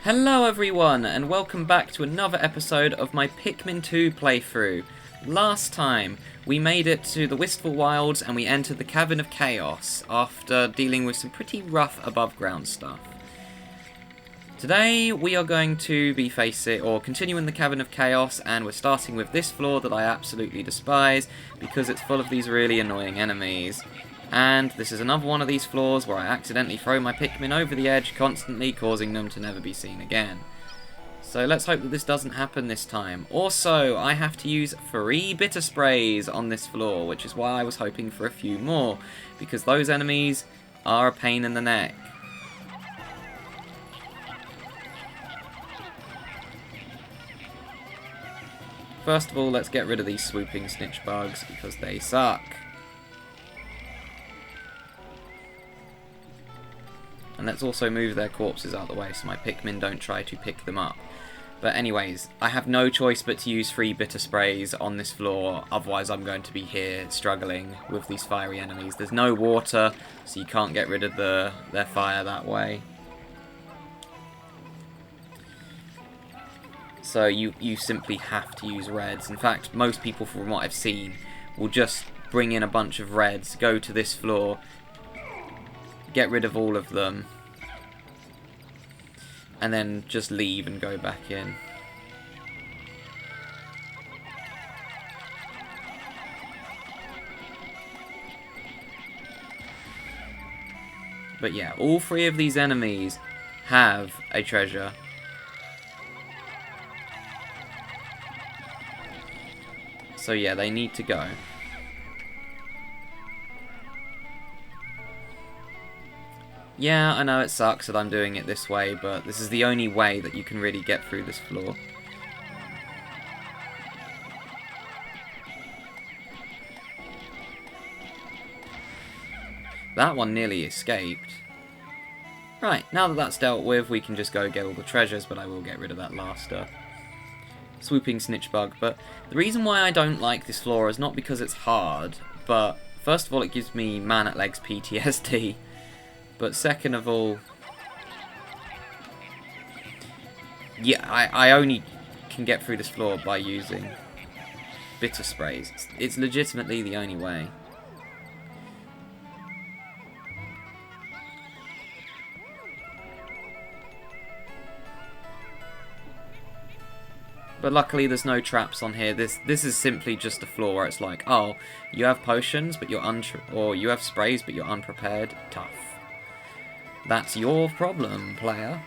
Hello everyone, and welcome back to another episode of my Pikmin 2 playthrough. Last time, we made it to the Wistful Wilds and we entered the Cavern of Chaos after dealing with some pretty rough above ground stuff. Today, we are going to be continuing the Cavern of Chaos, and we're starting with this floor that I absolutely despise because it's full of these really annoying enemies. And this is another one of these floors where I accidentally throw my Pikmin over the edge, constantly causing them to never be seen again. So let's hope that this doesn't happen this time. Also, I have to use 3 bitter sprays on this floor, which is why I was hoping for a few more, because those enemies are a pain in the neck. First of all, let's get rid of these swooping snitch bugs, because they suck. And let's also move their corpses out of the way so my Pikmin don't try to pick them up. But anyways, I have no choice but to use 3 bitter sprays on this floor, otherwise I'm going to be here struggling with these fiery enemies. There's no water, so you can't get rid of their fire that way. So you simply have to use reds. In fact, most people, from what I've seen, will just bring in a bunch of reds, go to this floor, get rid of all of them, and then just leave and go back in. But yeah, all 3 of these enemies have a treasure. So yeah, they need to go. Yeah, I know it sucks that I'm doing it this way, but this is the only way that you can really get through this floor. That one nearly escaped. Right, now that that's dealt with, we can just go get all the treasures, but I will get rid of that last swooping snitch bug. But the reason why I don't like this floor is not because it's hard, but first of all, it gives me man-at-legs PTSD. But second of all, yeah, I only can get through this floor by using bitter sprays. It's legitimately the only way. But luckily there's no traps on here. This is simply just a floor where it's like, oh, you have potions, but or you have sprays, but you're unprepared. Tough. That's your problem, player.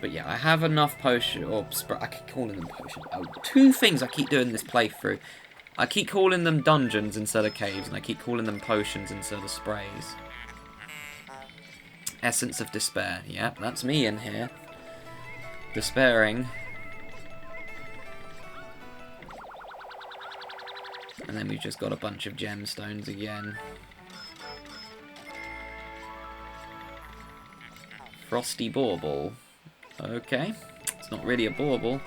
But yeah, I have enough potion, or I keep calling them potions. Oh, 2 things I keep doing this playthrough. I keep calling them dungeons instead of caves, and I keep calling them potions instead of sprays. Essence of Despair. Yep, that's me in here. Despairing. And then we've just got a bunch of gemstones again. Frosty Bauble. Okay, it's not really a bauble.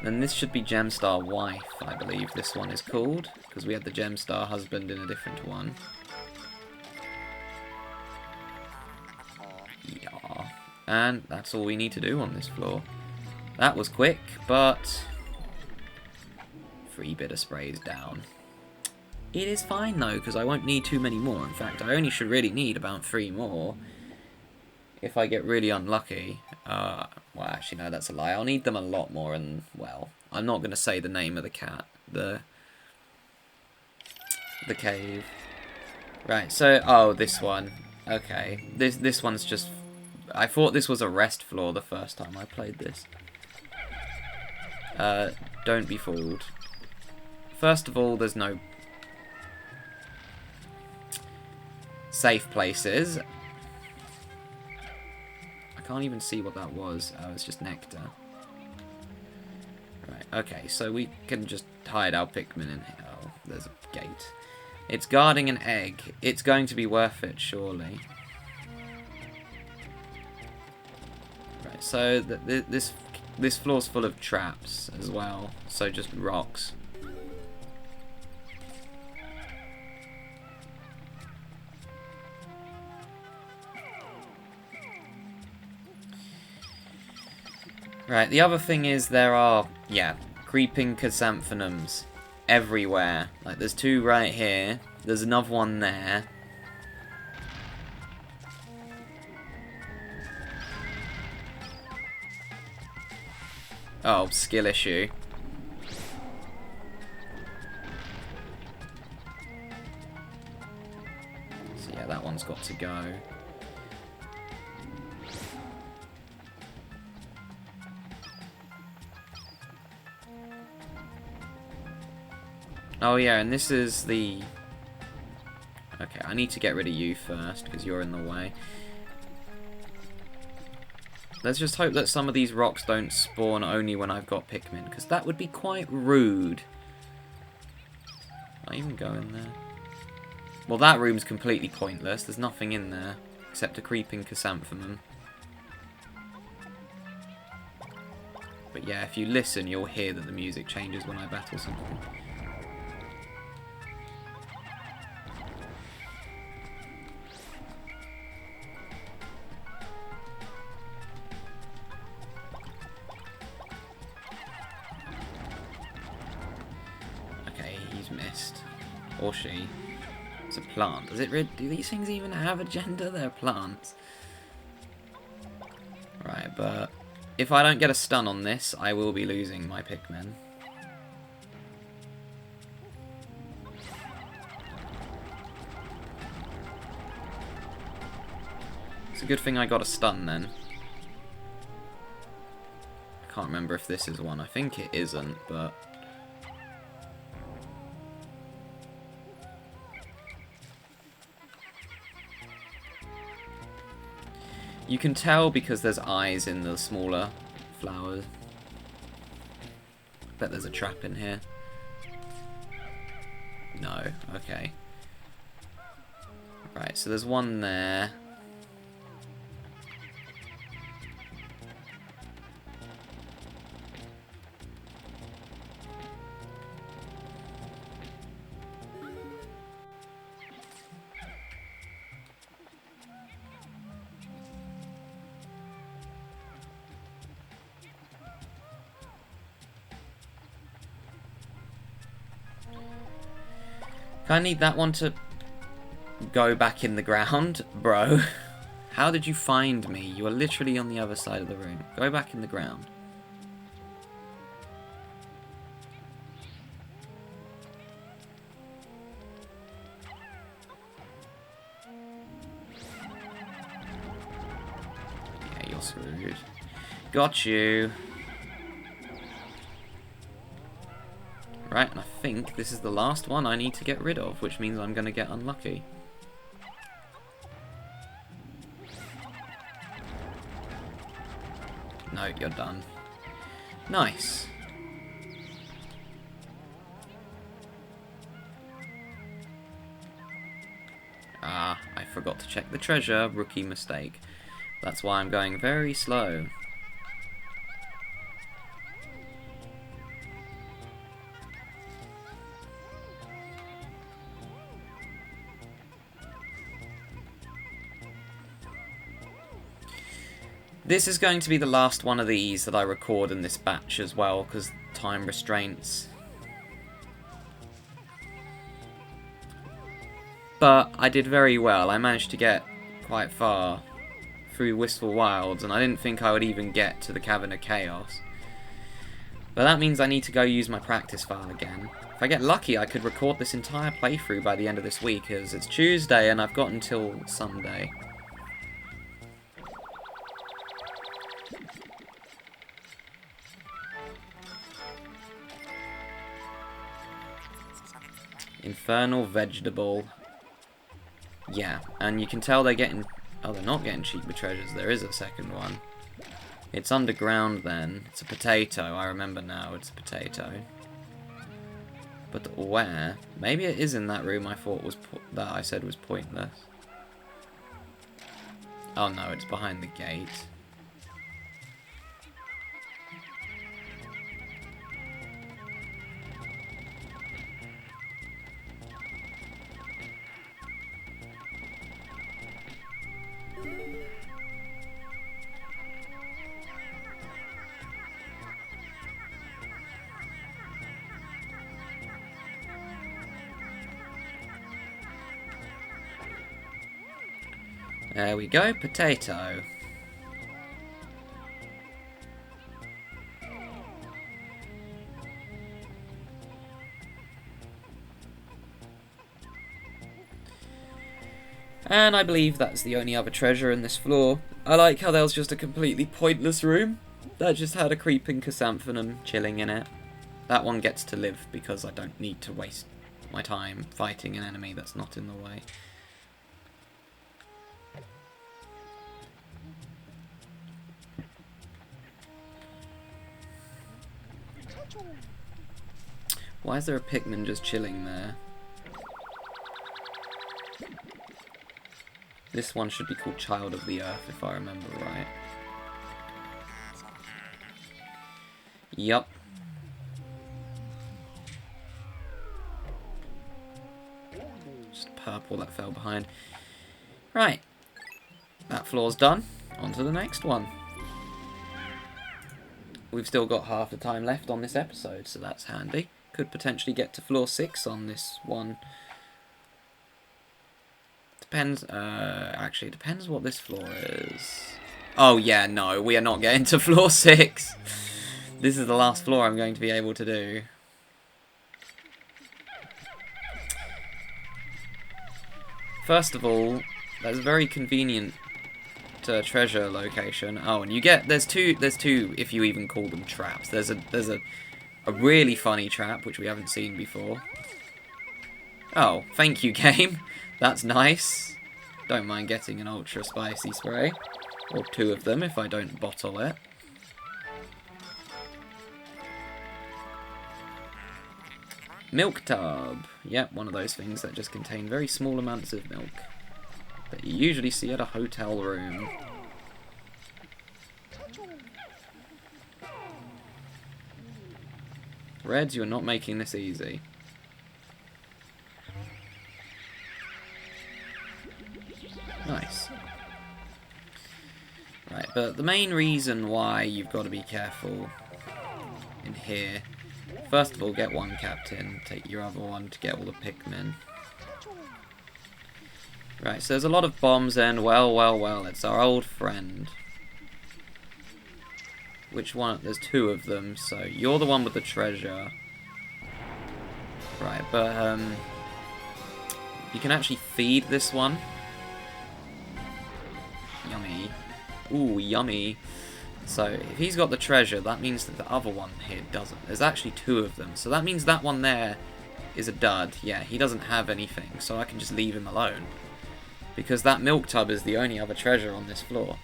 Then this should be Gemstar Wife, I believe this one is called, because we had the Gemstar Husband in a different one. Yeah, and that's all we need to do on this floor. That was quick, but 3 bitter sprays down. It is fine though, because I won't need too many more. In fact, I only should really need about 3 more. If I get really unlucky, well, actually, no, that's a lie. I'll need them a lot more, and, well, I'm not going to say the name of the cat, the cave. Right, so, oh, this one. Okay, this one's just, I thought this was a rest floor the first time I played this. Don't be fooled. First of all, there's no safe places. Can't even see what that was. Oh, it's just nectar. Right, okay, so we can just hide our Pikmin in here. Oh, there's a gate. It's guarding an egg. It's going to be worth it, surely. Right, so this floor's full of traps as well, so just rocks. Right, the other thing is there are, yeah, creeping chrysanthemums everywhere. Like, there's 2 right here. There's another one there. Oh, skill issue. So yeah, that one's got to go. Oh yeah, and this is the... Okay, I need to get rid of you first, because you're in the way. Let's just hope that some of these rocks don't spawn only when I've got Pikmin, because that would be quite rude. Can I even go in there? Well, that room's completely pointless. There's nothing in there, except a creeping chrysanthemum. But yeah, if you listen, you'll hear that the music changes when I battle something. Missed. Or she. It's a plant. Does it do these things even have a gender? They're plants. Right, but if I don't get a stun on this, I will be losing my Pikmin. It's a good thing I got a stun then. I can't remember if this is one. I think it isn't, but... You can tell because there's eyes in the smaller flowers. Bet there's a trap in here. No, okay. Right, so there's one there. I need that one to go back in the ground, bro. How did you find me? You are literally on the other side of the room. Go back in the ground. Yeah, you're screwed. Got you. Right, and I think this is the last one I need to get rid of, which means I'm going to get unlucky. No, you're done. Nice. Ah, I forgot to check the treasure. Rookie mistake. That's why I'm going very slow. This is going to be the last one of these that I record in this batch as well, because time restraints. But I did very well. I managed to get quite far through Wistful Wilds, and I didn't think I would even get to the Cavern of Chaos. But that means I need to go use my practice file again. If I get lucky, I could record this entire playthrough by the end of this week, as it's Tuesday and I've got until Sunday. Infernal Vegetable. Yeah, and you can tell they're getting... Oh, they're not getting cheaper treasures. There is a second one. It's underground then. It's a potato. I remember now. It's a potato. But where? Maybe it is in that room I thought was... that I said was pointless. Oh no, it's behind the gate. There we go, potato. And I believe that's the only other treasure in this floor. I like how there was just a completely pointless room that just had a creeping chrysanthemum chilling in it. That one gets to live because I don't need to waste my time fighting an enemy that's not in the way. Why is there a Pikmin just chilling there? This one should be called Child of the Earth, if I remember right. Yup. Just purple that fell behind. Right. That floor's done. On to the next one. We've still got half the time left on this episode, so that's handy. Could potentially get to floor 6 on this one. Depends, actually, it depends what this floor is. Oh, yeah, no, we are not getting to floor 6. This is the last floor I'm going to be able to do. First of all, that's a very convenient treasure location. Oh, and you get, there's two, if you even call them traps. There's a really funny trap, which we haven't seen before. Oh, thank you, game. That's nice. Don't mind getting an ultra spicy spray. Or 2 of them if I don't bottle it. Milk tub. Yep, one of those things that just contain very small amounts of milk. That you usually see at a hotel room. Reds, you're not making this easy. Nice. Right, but the main reason why you've got to be careful in here, first of all, get one captain, take your other one to get all the Pikmin. Right, so there's a lot of bombs and, well, it's our old friend. Which one? There's 2 of them, so you're the one with the treasure. Right, but, you can actually feed this one. Yummy. Ooh, yummy. So, if he's got the treasure, that means that the other one here doesn't. There's actually 2 of them, so that means that one there is a dud. Yeah, he doesn't have anything, so I can just leave him alone. Because that milk tub is the only other treasure on this floor.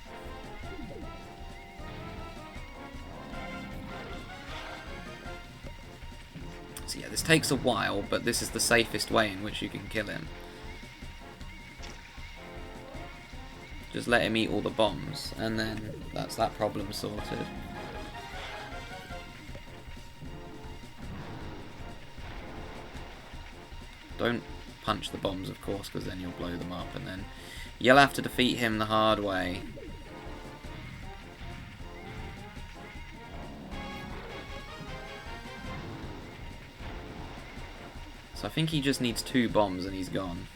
So yeah, this takes a while, but this is the safest way in which you can kill him. Just let him eat all the bombs, and then that's that problem sorted. Don't punch the bombs, of course, because then you'll blow them up, and then you'll have to defeat him the hard way. So I think he just needs 2 bombs and he's gone.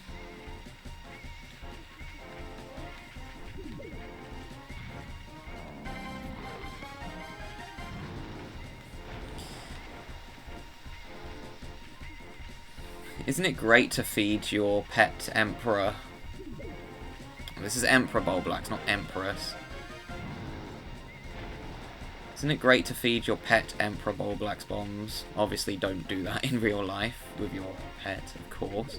Isn't it great to feed your pet Emperor? This is Emperor Bulblax, not Empress. Isn't it great to feed your pet Emperor Bulblax bombs? Obviously don't do that in real life with your pet, of course.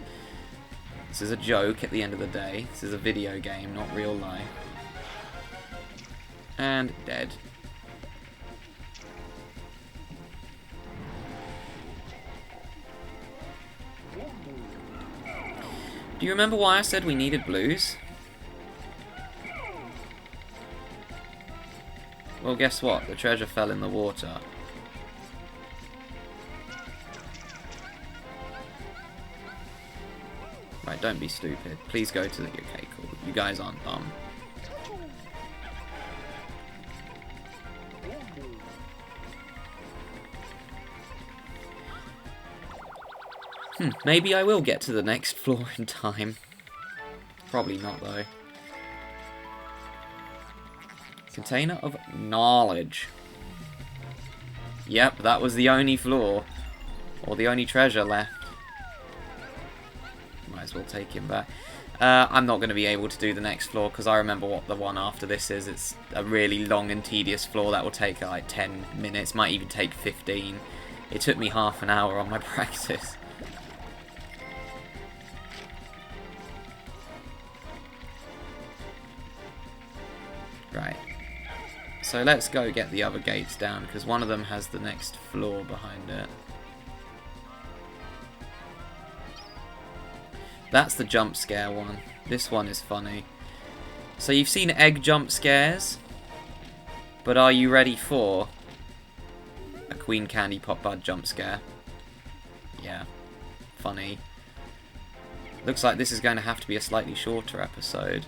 This is a joke at the end of the day. This is a video game, not real life. And dead. Do you remember why I said we needed blues? Well, guess what? The treasure fell in the water. Right, don't be stupid. Please go to the... Okay, cool. You guys aren't dumb. Maybe I will get to the next floor in time. Probably not, though. Container of knowledge. Yep, that was the only floor. Or the only treasure left. Might as well take him back. I'm not going to be able to do the next floor because I remember what the one after this is. It's a really long and tedious floor that will take like 10 minutes, might even take 15. It took me half an hour on my practice. Right. So let's go get the other gates down because one of them has the next floor behind it. That's the jump scare one. This one is funny. So you've seen egg jump scares, but are you ready for a Queen Candy Pop Bud jump scare? Yeah, funny. Looks like this is going to have to be a slightly shorter episode.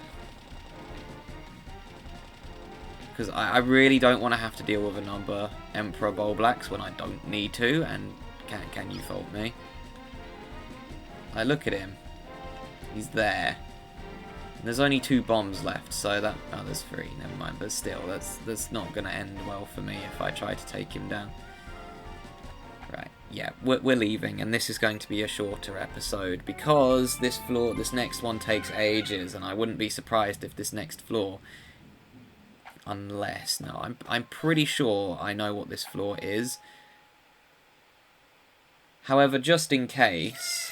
Because I really don't want to have to deal with another Emperor Bulblax when I don't need to, and can you fault me? Like, look at him. He's there. And there's only 2 bombs left, so that... Oh, there's 3, never mind. But still, that's not going to end well for me if I try to take him down. Right, yeah, we're leaving, and this is going to be a shorter episode, because this next one takes ages, and I wouldn't be surprised if this next floor... Unless... No, I'm pretty sure I know what this floor is. However, just in case...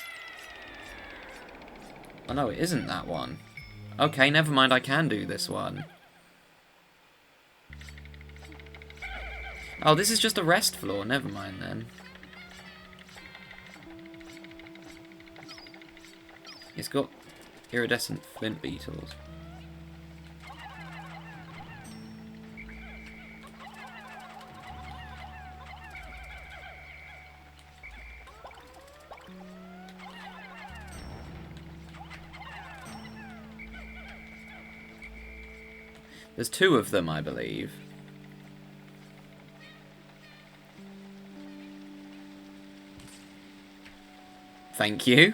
Oh no, it isn't that one. Okay, never mind, I can do this one. Oh, this is just a rest floor, never mind then. It's got iridescent flint beetles. There's 2 of them, I believe. Thank you.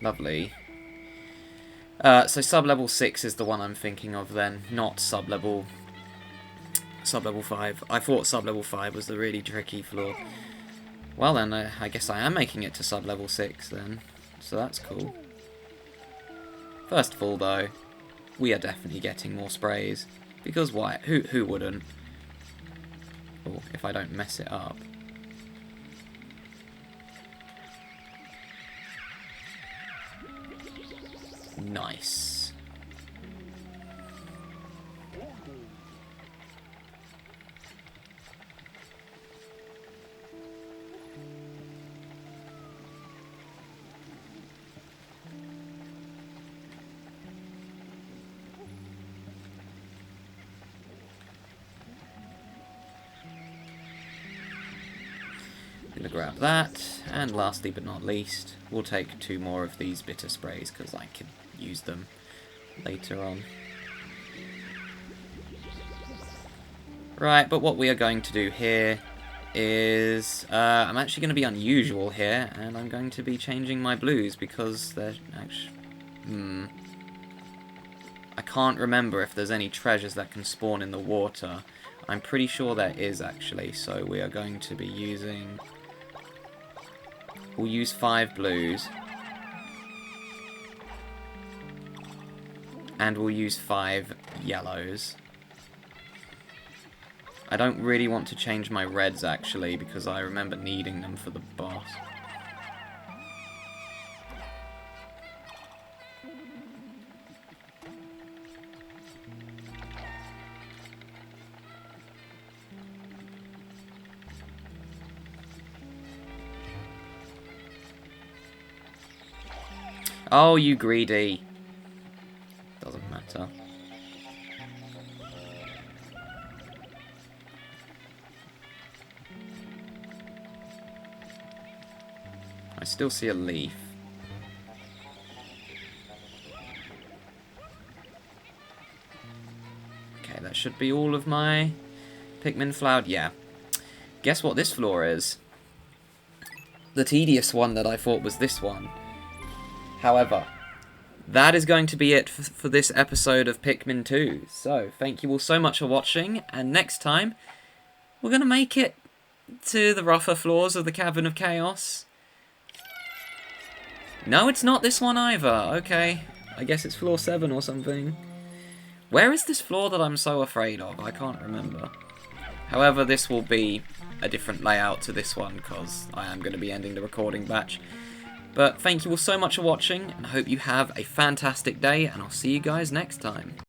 Lovely. So sub-level 6 is the one I'm thinking of then, not sub-level 5. I thought sub-level 5 was the really tricky floor. Well then, I guess I am making it to sub-level 6 then, so that's cool. First of all though, we are definitely getting more sprays, because why? Who wouldn't? Oh, if I don't mess it up. Nice. I'm gonna grab that, and lastly but not least, we'll take 2 more of these bitter sprays because I can use them later on. Right, but what we are going to do here is... I'm actually going to be unusual here, and I'm going to be changing my blues because they're actually... I can't remember if there's any treasures that can spawn in the water. I'm pretty sure there is actually, so we are going to be using... We'll use 5 blues. And we'll use 5 yellows. I don't really want to change my reds actually, because I remember needing them for the boss. Oh, you greedy. Doesn't matter. I still see a leaf. Okay, that should be all of my Pikmin flowered. Yeah. Guess what this floor is? The tedious one that I thought was this one. However, that is going to be it for this episode of Pikmin 2. So, thank you all so much for watching, and next time, we're going to make it to the rougher floors of the Cavern of Chaos. No, it's not this one either. Okay, I guess it's floor 7 or something. Where is this floor that I'm so afraid of? I can't remember. However, this will be a different layout to this one, because I am going to be ending the recording batch. But thank you all so much for watching, and I hope you have a fantastic day, and I'll see you guys next time.